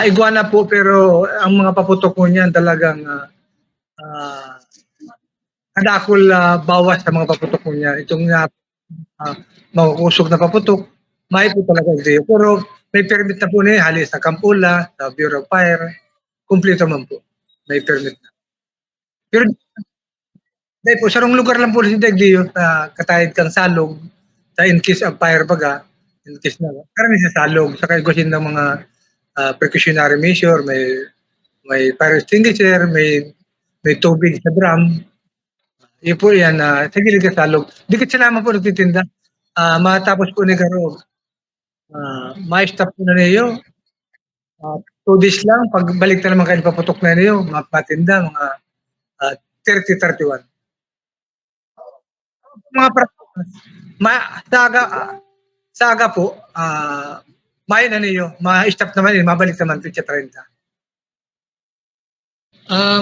Iguana po, pero ang mga paputok po niyan talagang ah, nadakol bawas sa mga paputok po niya. Itong makukusog na paputok, may po talaga LTO. Pero may permit na po niya, halos sa Campula, sa Bureau of Fire, kumpleto man po. May permit na. Pero dahil po, sarong lugar lang po si Degdio sa katahid kang salog, sa in case of fire baga, in case na, karami sa salog, sa kaigusin ng mga precautionary measure, may fire extinguisher, may tubig sa drum. Yun po yan, sa gilid ka salog. Dikit sila naman po nagtitinda. Matapos po ni Garo, ma-stop po na niyo. 2 days lang, pagbalik na naman kayo paputok na niyo, matinda, mga 30-31. Mga saga po, mayo na niyo, ma-stop naman yun, mabalik naman 30.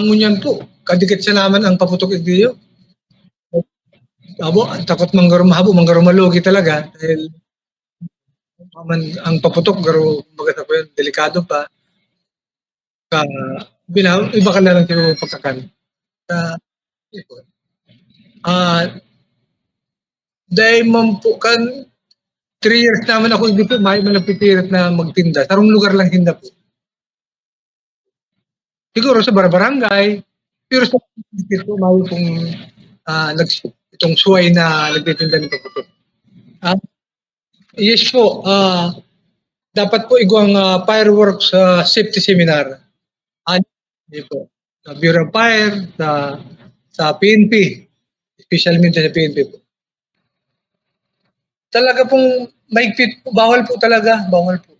Ngunyan po, kadikit sa naman ang paputok itiyo. Abo, takot manggaro malugi talaga dahil ang paputok garo baga sa yun, delikado pa. Iba ka na lang siguro pagkakan. Dahil man po kan 3 years naman ako hindi po may malagpipirit na magtinda. Sarong lugar lang tinda po. Siguro sa barangay, pero sa po may pong itong suway na nagtitinda ng paputok. Yes po, dapat po igwang fireworks safety seminar. Hindi po. Sa Bureau of Fire, sa PNP, especially sa PNP po. Talaga pong mahigpit po, bawal po talaga, bawal po.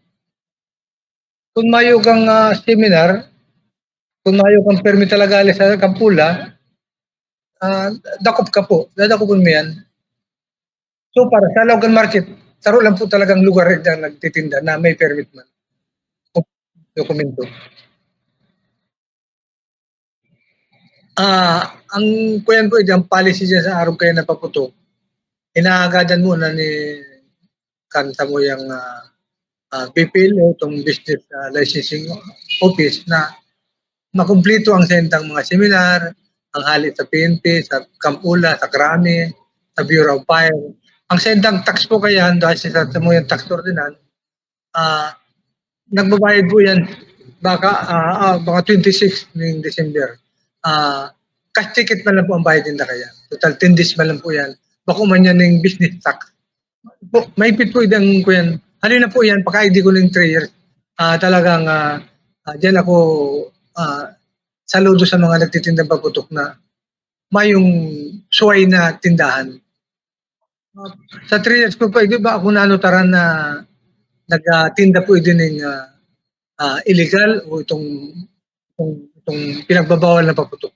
Kung mayo kang seminar, kung mayo kang permit talaga alis sa Campula, dakop ka po, dadakopin mo yan. So para sa Logan Market, taro lang po talagang lugar na nagtitinda na may permit man. Dokumento. Ang kuyan po, ang policy dyan sa araw kayo na paputok, inaagadan muna ni kanta mo yung PPLO, itong Business Licensing Office na makumplito ang sentang mga seminar, ang halit sa PNP, sa Campula, sa Krami, sa Bureau of Fire. Ang sentang tax po kaya, dahil sa mo yung tax ordinan, nagbabayad po yan baka 26 ng December. Cash ticket man lang po ang bayad nila kaya. Total 10 days man lang po yan. Bako man yan ng business tax. May pit po idang ko yan. Halina po yan, paka-ID ko ng 3 years. Talagang dyan ako saludo sa mga nagtitindang paputok na mayong suway na tindahan. Sa 3 years ko pa, di ba ako nanutaran na nagtinda po din ng illegal o itong pinagbabawal na paputok.